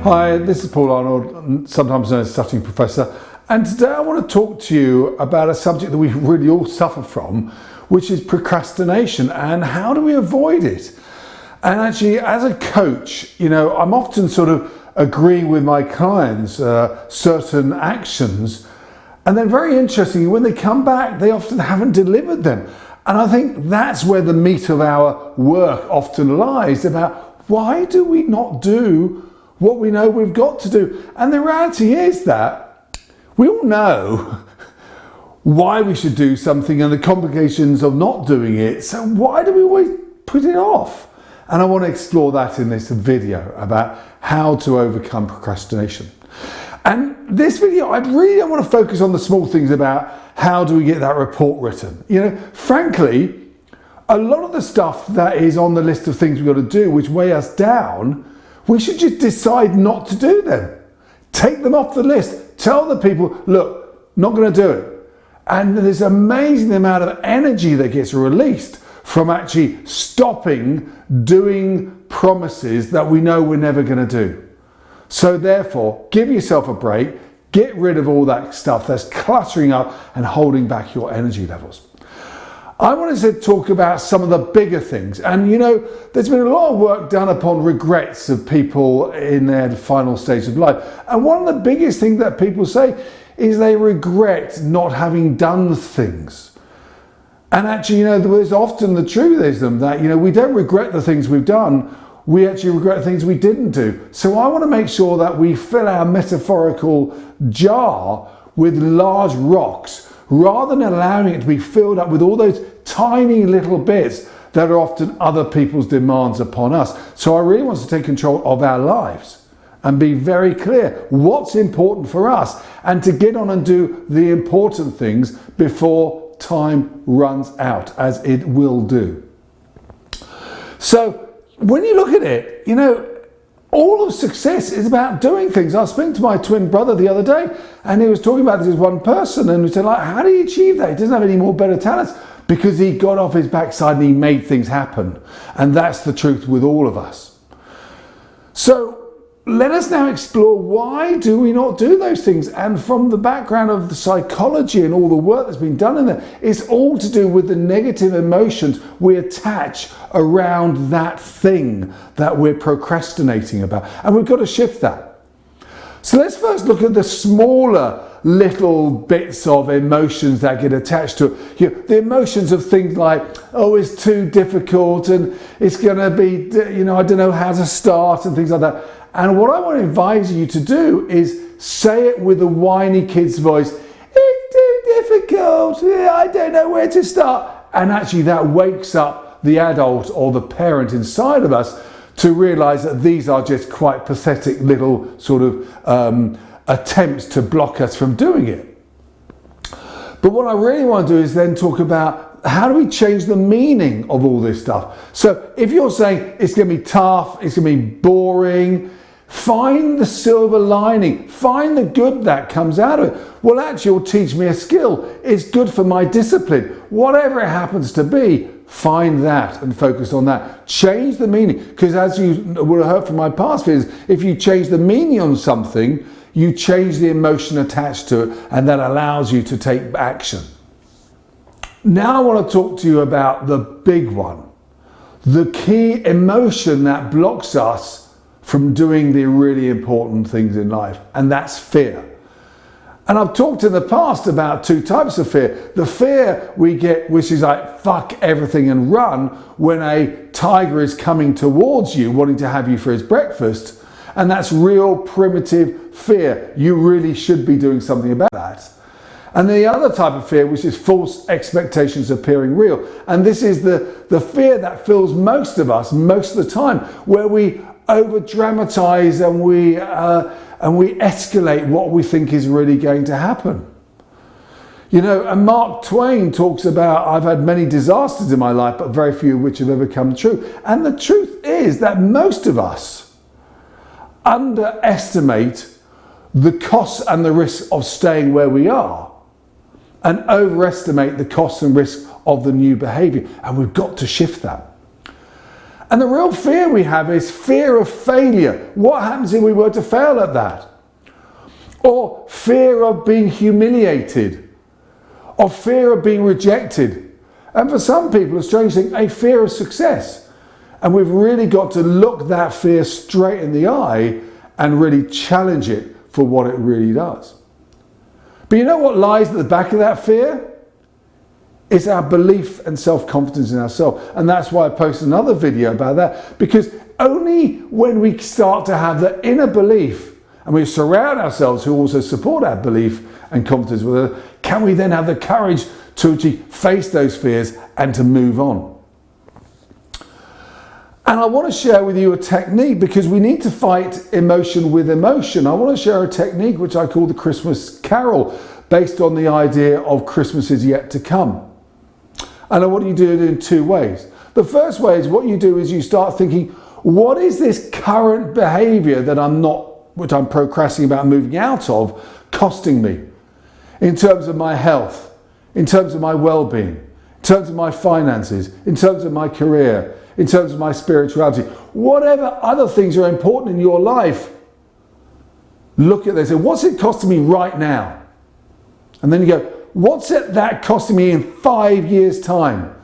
Hi, this is Paul Arnold, sometimes known as Stuttering Professor, and today I want to talk to you about a subject that we really all suffer from, which is procrastination, and how do we avoid it? And actually, as a coach, I'm often sort of agreeing with my clients certain actions, and then very interestingly, when they come back, they often haven't delivered them. And I think that's where the meat of our work often lies, about why do we not do what we know we've got to do? And the reality is that we all know why we should do something and the complications of not doing it. So why do we always put it off? And I want to explore that in this video about how to overcome procrastination. And this video, I really want to focus on the small things about how do we get that report written. Frankly, a lot of the stuff that is on the list of things we've got to do, which weigh us down, we should just decide not to do them. Take them off the list. Tell the people, look, not going to do it. And there's an amazing amount of energy that gets released from actually stopping doing promises that we know we're never going to do. So therefore, give yourself a break. Get rid of all that stuff that's cluttering up and holding back your energy levels. I wanted to talk about some of the bigger things. And there's been a lot of work done upon regrets of people in their final stage of life. And one of the biggest things that people say is they regret not having done things. And actually, there's often the truth is that, we don't regret the things we've done. We actually regret things we didn't do. So I want to make sure that we fill our metaphorical jar with large rocks, rather than allowing it to be filled up with all those tiny little bits that are often other people's demands upon us. So I really want to take control of our lives and be very clear what's important for us, and to get on and do the important things before time runs out, as it will do. So when you look at it, all of success is about doing things. I was speaking to my twin brother the other day, and he was talking about this as one person, and we said, how do you achieve that? He doesn't have any more better talents, because he got off his backside and he made things happen. And that's the truth with all of us. So let us now explore, why do we not do those things? And from the background of the psychology and all the work that's been done in there, it's all to do with the negative emotions we attach around that thing that we're procrastinating about. And we've got to shift that. So let's first look at the smaller little bits of emotions that get attached to it. The emotions of things like, oh, it's too difficult, and it's going to be, I don't know how to start, and things like that. And what I want to advise you to do is say it with a whiny kid's voice. It's too difficult. I don't know where to start. And actually that wakes up the adult or the parent inside of us to realize that these are just quite pathetic little sort of attempts to block us from doing it. But what I really want to do is then talk about, how do we change the meaning of all this stuff? So if you're saying it's going to be tough, it's going to be boring, find the silver lining, find the good that comes out of it. Well, actually, you'll teach me a skill. It's good for my discipline. Whatever it happens to be, find that and focus on that. Change the meaning, because as you would have heard from my past videos, if you change the meaning on something, you change the emotion attached to it, and that allows you to take action. Now I want to talk to you about the big one, the key emotion that blocks us from doing the really important things in life, and that's fear. And I've talked in the past about two types of fear. The fear we get, which is like, fuck everything and run, when a tiger is coming towards you wanting to have you for his breakfast. And that's real primitive fear. You really should be doing something about that. And the other type of fear, which is false expectations appearing real. And this is the fear that fills most of us most of the time, where we over dramatize and we escalate what we think is really going to happen. And Mark Twain talks about, I've had many disasters in my life, but very few of which have ever come true. And the truth is that most of us underestimate the costs and the risks of staying where we are, and overestimate the costs and risks of the new behavior. And we've got to shift that. And the real fear we have is fear of failure. What happens if we were to fail at that? Or fear of being humiliated, or fear of being rejected. And for some people, a strange thing, a fear of success. And we've really got to look that fear straight in the eye and really challenge it for what it really does. But you know what lies at the back of that fear? It's our belief and self-confidence in ourselves. And that's why I posted another video about that, because only when we start to have the inner belief and we surround ourselves who also support our belief and confidence with it, can we then have the courage to actually face those fears and to move on. And I want to share with you a technique, because we need to fight emotion with emotion. I want to share a technique which I call the Christmas Carol, based on the idea of Christmas is yet to come. And I want you to do it in two ways. The first way is what you do is you start thinking, what is this current behavior that which I'm procrastinating about moving out of, costing me? In terms of my health, in terms of my well-being, in terms of my finances, in terms of my career, in terms of my spirituality, whatever other things are important in your life, look at this and say, what's it costing me right now? And then you go, what's that costing me in 5 years' time?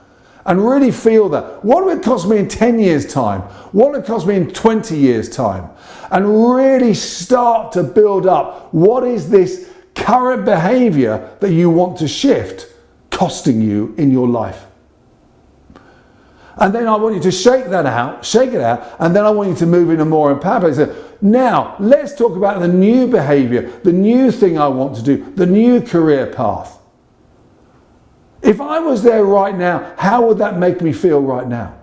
And really feel that. What will it cost me in 10 years' time? What will it cost me in 20 years' time? And really start to build up, what is this current behavior that you want to shift costing you in your life? And then I want you to shake it out, and then I want you to move in a more empowered place. Now, let's talk about the new behavior, the new thing I want to do, the new career path. If I was there right now, how would that make me feel right now?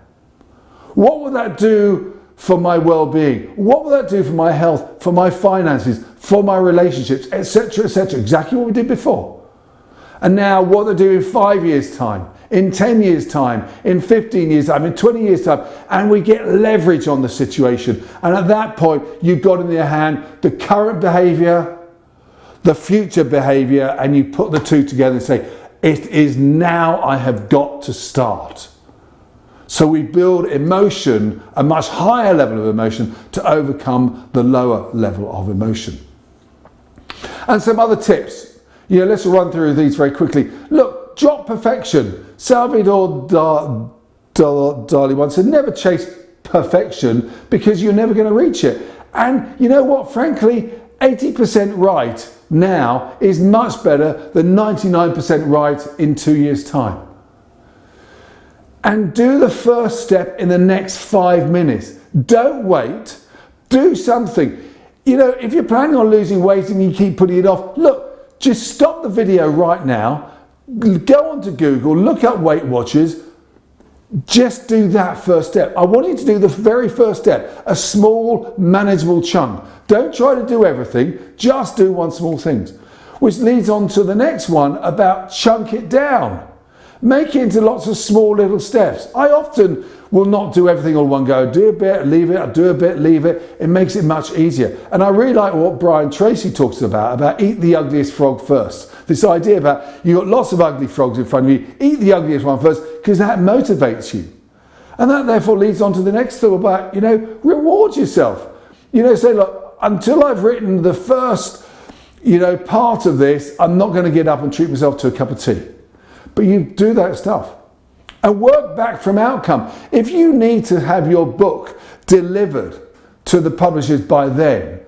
What would that do for my well-being? What would that do for my health, for my finances, for my relationships, etc., etc.? Exactly what we did before. And now what they do in 5 years' time, in 10 years' time, in 15 years' time, in 20 years' time, and we get leverage on the situation. And at that point, you've got in your hand the current behavior, the future behavior, and you put the two together and say, it is now I have got to start. So we build emotion, a much higher level of emotion, to overcome the lower level of emotion. And some other tips. Let's run through these very quickly. Look, drop perfection. Salvador Dali once said, never chase perfection because you're never going to reach it. And you know what? Frankly, 80% right now is much better than 99% right in 2 years' time. And do the first step in the next 5 minutes. Don't wait. Do something. If you're planning on losing weight and you keep putting it off, look, just stop the video right now. Go onto Google, look up Weight Watchers. Just do that first step. I want you to do the very first step, a small, manageable chunk. Don't try to do everything, just do one small thing. Which leads on to the next one about chunk it down. Make it into lots of small little steps. I often will not do everything all one go. Do a bit, leave it, do a bit, leave it. It makes it much easier. And I really like what Brian Tracy talks about eat the ugliest frog first. This idea about you've got lots of ugly frogs in front of you, eat the ugliest one first, because that motivates you. And that therefore leads on to the next thought about, reward yourself. Say, look, until I've written the first, part of this, I'm not going to get up and treat myself to a cup of tea. But you do that stuff and work back from outcome. If you need to have your book delivered to the publishers by then,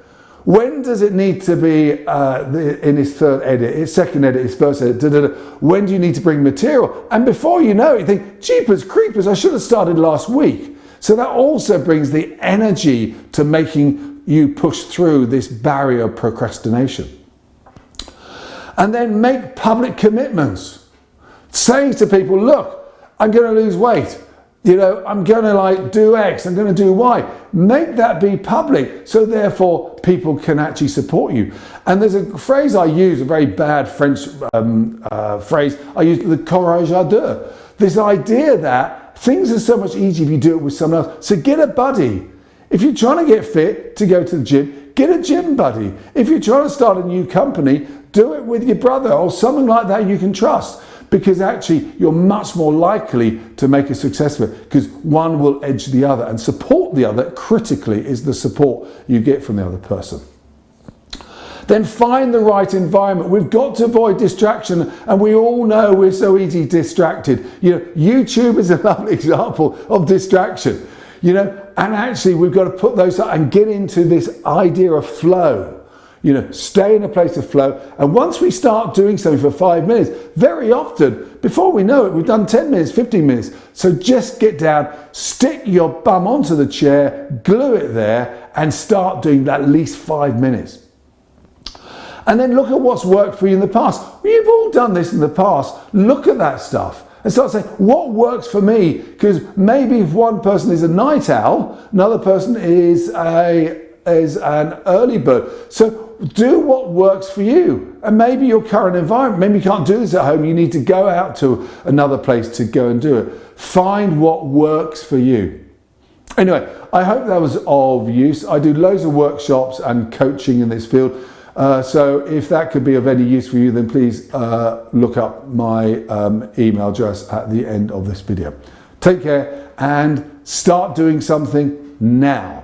when does it need to be in its third edit, its second edit, its first edit? When do you need to bring material? And before you know it, you think, jeepers creepers, I should have started last week. So that also brings the energy to making you push through this barrier of procrastination. And then make public commitments. Saying to people, look, I'm going to lose weight. I'm going to do X, I'm going to do Y. Make that be public so therefore people can actually support you. And there's a phrase I use, a very bad French phrase, I use the courage à deux. This idea that things are so much easier if you do it with someone else. So get a buddy. If you're trying to get fit to go to the gym, get a gym buddy. If you're trying to start a new company, do it with your brother or someone like that you can trust. because actually you're much more likely to make a success of it, because one will edge the other, and support the other critically is the support you get from the other person. Then find the right environment. We've got to avoid distraction, and we all know we're so easily distracted. YouTube is a lovely example of distraction, and actually we've got to put those up and get into this idea of flow. Stay in a place of flow. And once we start doing something for 5 minutes, very often, before we know it, we've done 10 minutes, 15 minutes. So just get down, stick your bum onto the chair, glue it there, and start doing at least 5 minutes. And then look at what's worked for you in the past. You've all done this in the past. Look at that stuff and start saying, what works for me? Because maybe if one person is a night owl, another person is an early bird. So do what works for you. And maybe your current environment, maybe you can't do this at home, you need to go out to another place to go and do it. Find what works for you. Anyway, I hope that was of use. I do loads of workshops and coaching in this field. So if that could be of any use for you, then please look up my email address at the end of this video. Take care and start doing something now.